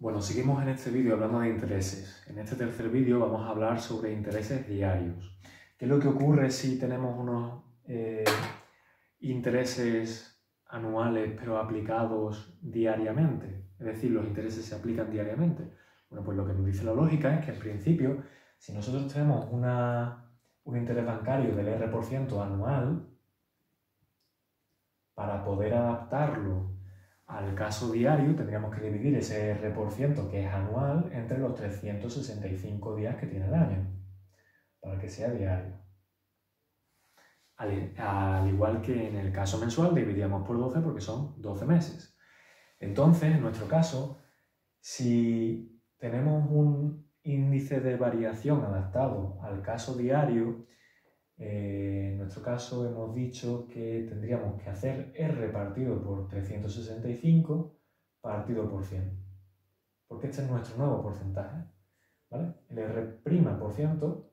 Bueno, seguimos en este vídeo hablando de intereses. En este tercer vídeo vamos a hablar sobre intereses diarios. ¿Qué es lo que ocurre si tenemos unos intereses anuales pero aplicados diariamente? Es decir, los intereses se aplican diariamente. Bueno, pues lo que nos dice la lógica es que en principio, si nosotros tenemos un interés bancario del R% anual, para poder adaptarlo al caso diario tendríamos que dividir ese R% que es anual entre los 365 días que tiene el año, para que sea diario. Al igual que en el caso mensual dividíamos por 12 porque son 12 meses. Entonces, en nuestro caso, si tenemos un índice de variación adaptado al caso diario, en nuestro caso hemos dicho que tendríamos que hacer R partido por 365 partido por 100, porque este es nuestro nuevo porcentaje, ¿vale? El R' por ciento,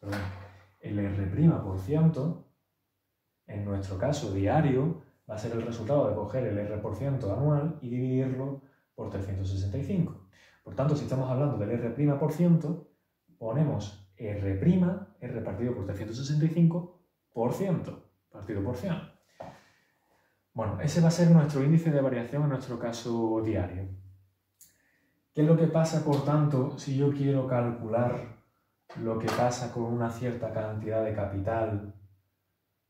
perdón, el R' en nuestro caso diario va a ser el resultado de coger el R% anual y dividirlo por 365. Por tanto, si estamos hablando del R' ponemos R' partido por 365 por ciento, partido por 100. Bueno, ese va a ser nuestro índice de variación en nuestro caso diario. ¿Qué es lo que pasa, por tanto, si yo quiero calcular lo que pasa con una cierta cantidad de capital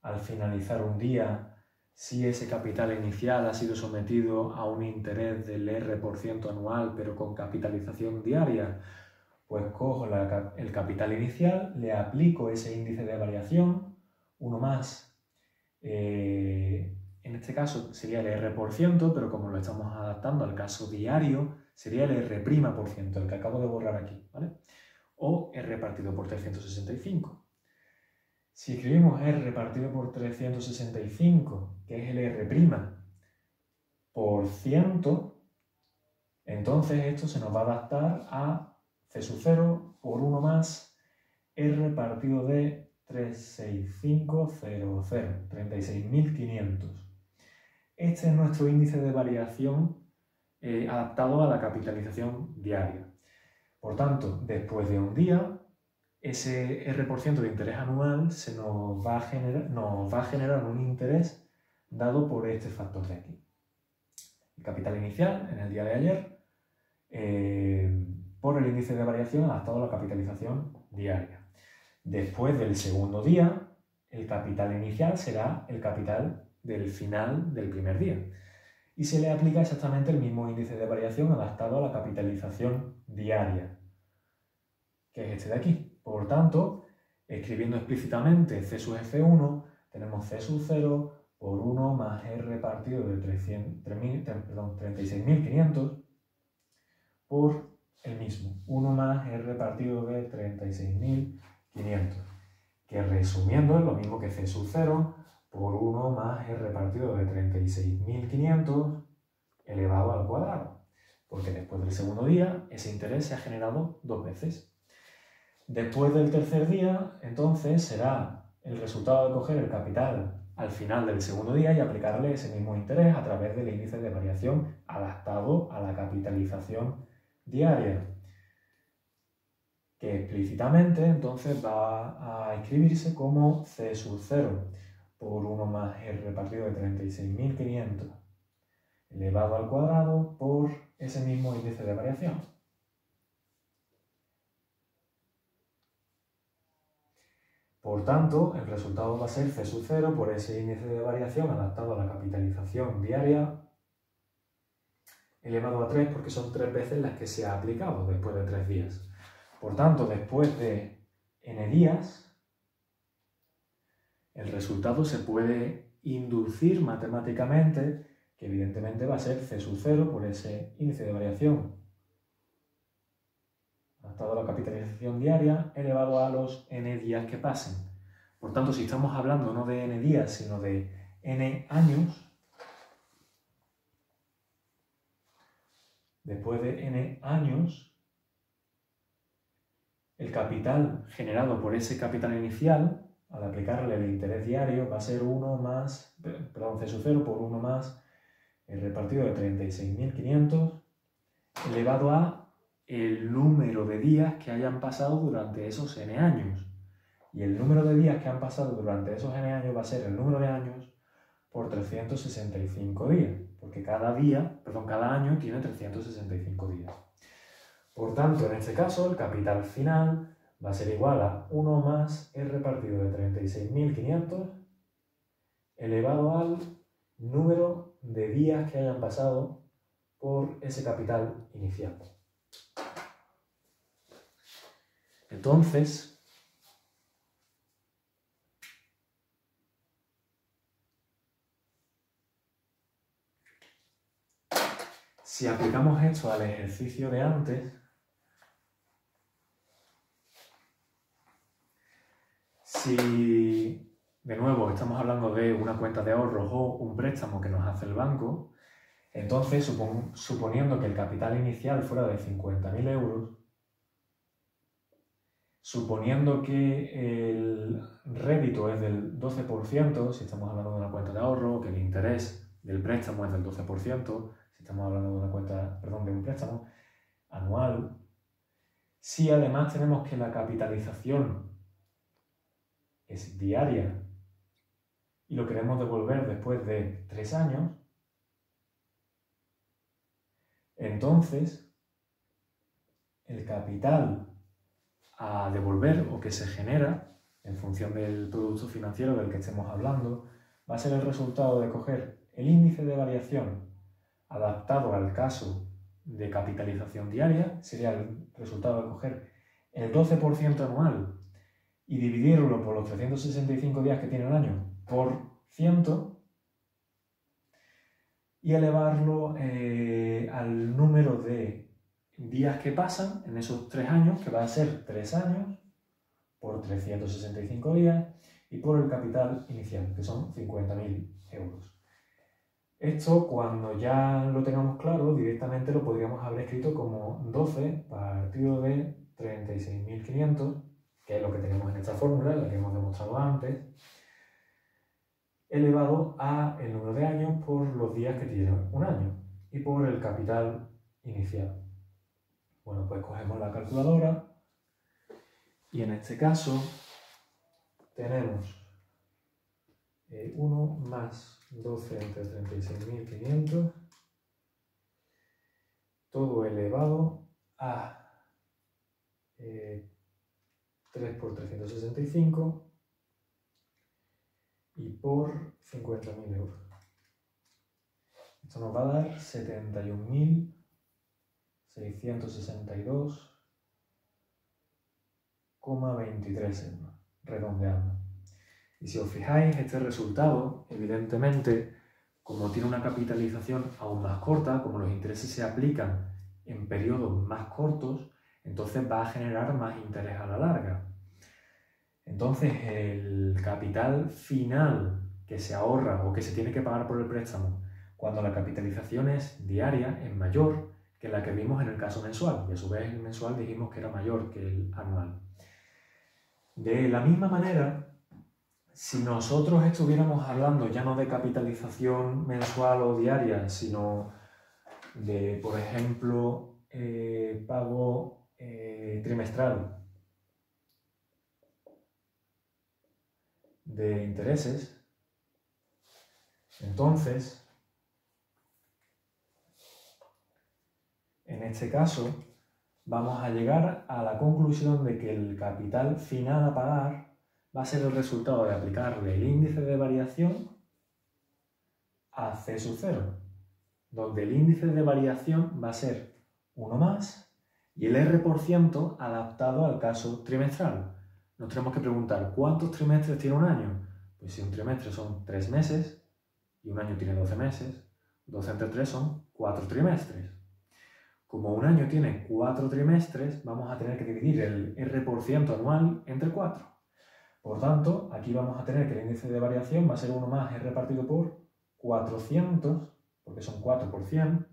al finalizar un día, si ese capital inicial ha sido sometido a un interés del R% anual pero con capitalización diaria? Pues cojo el capital inicial, le aplico ese índice de variación, uno más, en este caso sería el R%, pero como lo estamos adaptando al caso diario, sería el R'%, el que acabo de borrar aquí, ¿vale? O R partido por 365. Si escribimos R partido por 365, que es el R' por ciento, entonces esto se nos va a adaptar a C sub 0 por 1 más R partido de 36500, 36.500. Este es nuestro índice de variación adaptado a la capitalización diaria. Por tanto, después de un día, ese R% de interés anual nos va a generar un interés dado por este factor de aquí. El capital inicial en el día de ayer, por el índice de variación adaptado a la capitalización diaria. Después del segundo día, el capital inicial será el capital del final del primer día. Y se le aplica exactamente el mismo índice de variación adaptado a la capitalización diaria, que es este de aquí. Por tanto, escribiendo explícitamente C sub F1, tenemos C sub 0 por 1 más R partido de 36.500 por el mismo, 1 más R partido de 36.500, que resumiendo es lo mismo que C sub 0 por 1 más R partido de 36.500 elevado al cuadrado, porque después del segundo día ese interés se ha generado dos veces. Después del tercer día, entonces, será el resultado de coger el capital al final del segundo día y aplicarle ese mismo interés a través del índice de variación adaptado a la capitalización diaria, que explícitamente entonces va a escribirse como C sub 0 por 1 más R partido de 36.500 elevado al cuadrado por ese mismo índice de variación. Por tanto, el resultado va a ser C sub 0 por ese índice de variación adaptado a la capitalización diaria elevado a 3, porque son 3 veces las que se ha aplicado después de 3 días. Por tanto, después de n días, el resultado se puede inducir matemáticamente, que evidentemente va a ser C sub 0 por ese índice de variación adaptado a la capitalización diaria elevado a los n días que pasen. Por tanto, si estamos hablando no de n días, sino de n años, después de n años, el capital generado por ese capital inicial, al aplicarle el interés diario, va a ser 1 más, perdón, C sub 0 por 1 más el repartido de 36.500 elevado a el número de días que hayan pasado durante esos n años. Y el número de días que han pasado durante esos n años va a ser el número de años por 365 días, porque cada año tiene 365 días. Por tanto, en este caso, el capital final va a ser igual a 1 más R partido de 36.500 elevado al número de días que hayan pasado por ese capital inicial. Entonces, si aplicamos esto al ejercicio de antes, si de nuevo estamos hablando de una cuenta de ahorros o un préstamo que nos hace el banco, entonces suponiendo que el capital inicial fuera de 50.000 euros, suponiendo que el rédito es del 12%, si estamos hablando de una cuenta de ahorro, que el interés del préstamo es del 12%, si estamos hablando de una cuenta, de un préstamo anual, si además tenemos que la capitalización es diaria y lo queremos devolver después de 3 años, entonces el capital a devolver o que se genera en función del producto financiero del que estemos hablando va a ser el resultado de coger el índice de variación adaptado al caso de capitalización diaria, sería el resultado de coger el 12% anual y dividirlo por los 365 días que tiene el año por 100 y elevarlo al número de días que pasan en esos 3 años, que va a ser 3 años por 365 días, y por el capital inicial, que son 50.000 euros. Esto, cuando ya lo tengamos claro, directamente lo podríamos haber escrito como 12 partido de 36.500, que es lo que tenemos en esta fórmula, la que hemos demostrado antes, elevado a el número de años por los días que tiene un año y por el capital inicial. Bueno, pues cogemos la calculadora y en este caso tenemos 1 más 12 entre 36.500, todo elevado a 3 por 365 y por 50.000 euros. Esto nos va a dar 71.662,23 euros, redondeando. Y si os fijáis, este resultado, evidentemente, como tiene una capitalización aún más corta, como los intereses se aplican en periodos más cortos, entonces va a generar más interés a la larga. Entonces, el capital final que se ahorra o que se tiene que pagar por el préstamo cuando la capitalización es diaria es mayor que la que vimos en el caso mensual. Y a su vez, el mensual dijimos que era mayor que el anual. De la misma manera, si nosotros estuviéramos hablando ya no de capitalización mensual o diaria, sino de, por ejemplo, pago trimestral de intereses, entonces, en este caso, vamos a llegar a la conclusión de que el capital final a pagar va a ser el resultado de aplicarle el índice de variación a C sub 0, donde el índice de variación va a ser 1 más y el R% adaptado al caso trimestral. Nos tenemos que preguntar, ¿cuántos trimestres tiene un año? Pues si un trimestre son 3 meses y un año tiene 12 meses, 12 entre 3 son 4 trimestres. Como un año tiene 4 trimestres, vamos a tener que dividir el R% anual entre 4. Por tanto, aquí vamos a tener que el índice de variación va a ser 1 más R partido por 400, porque son 4 por 100,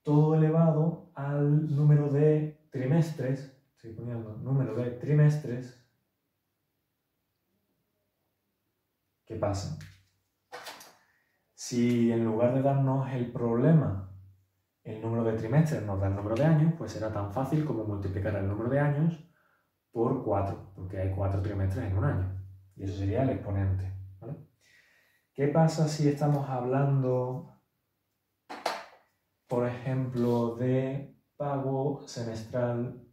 todo elevado al número de trimestres, estoy poniendo número de trimestres que pasan. Si en lugar de darnos el problema el número de trimestres nos da el número de años, pues será tan fácil como multiplicar el número de años por 4, porque hay 4 trimestres en un año. Y eso sería el exponente, ¿vale? ¿Qué pasa si estamos hablando, por ejemplo, de pago semestral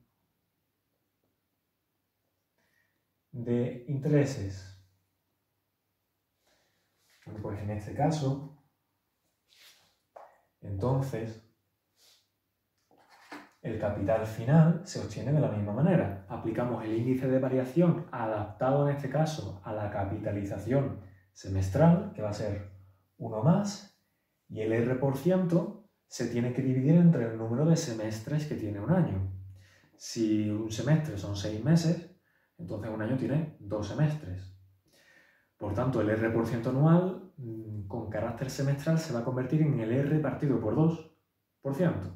de intereses? Bueno, pues en este caso, entonces, el capital final se obtiene de la misma manera. Aplicamos el índice de variación adaptado en este caso a la capitalización semestral, que va a ser 1 más, y el R% se tiene que dividir entre el número de semestres que tiene un año. Si un semestre son 6 meses, entonces un año tiene 2 semestres. Por tanto, el R% anual con carácter semestral se va a convertir en el R partido por 2%.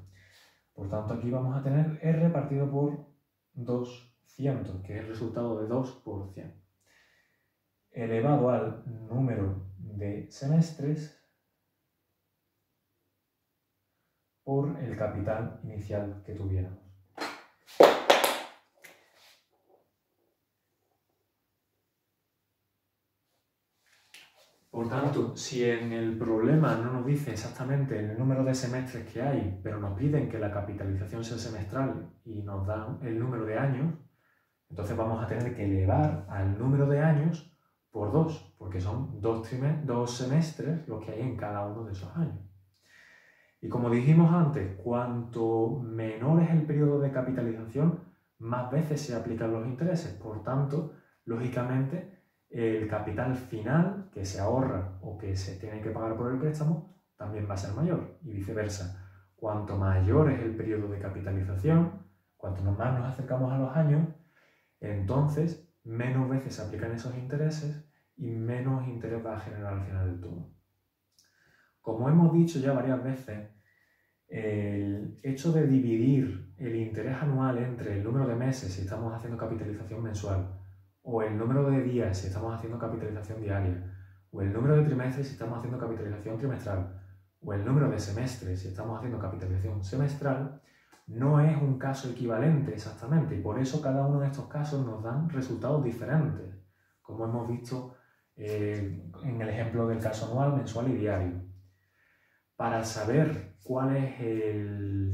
Por tanto, aquí vamos a tener R partido por 200, que es el resultado de 2%, elevado al número de semestres por el capital inicial que tuviéramos. Por tanto, si en el problema no nos dice exactamente el número de semestres que hay, pero nos piden que la capitalización sea semestral y nos dan el número de años, entonces vamos a tener que elevar al número de años por 2, porque son 2 semestres los que hay en cada uno de esos años. Y como dijimos antes, cuanto menor es el periodo de capitalización, más veces se aplican los intereses. Por tanto, lógicamente, el capital final que se ahorra o que se tiene que pagar por el préstamo también va a ser mayor y viceversa. Cuanto mayor es el periodo de capitalización, cuanto más nos acercamos a los años, entonces menos veces se aplican esos intereses y menos interés va a generar al final del todo. Como hemos dicho ya varias veces, el hecho de dividir el interés anual entre el número de meses si estamos haciendo capitalización mensual, o el número de días si estamos haciendo capitalización diaria, o el número de trimestres si estamos haciendo capitalización trimestral, o el número de semestres si estamos haciendo capitalización semestral, no es un caso equivalente exactamente, y por eso cada uno de estos casos nos dan resultados diferentes, como hemos visto en el ejemplo del caso anual, mensual y diario. Para saber cuál es el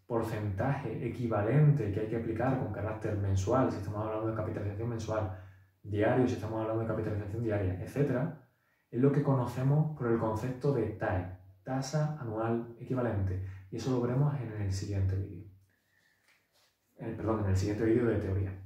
porcentaje equivalente que hay que aplicar con carácter mensual, si estamos hablando de capitalización mensual, diario, si estamos hablando de capitalización diaria, etc., es lo que conocemos por el concepto de TAE, tasa anual equivalente, y eso lo veremos en el siguiente vídeo. En el siguiente vídeo de teoría.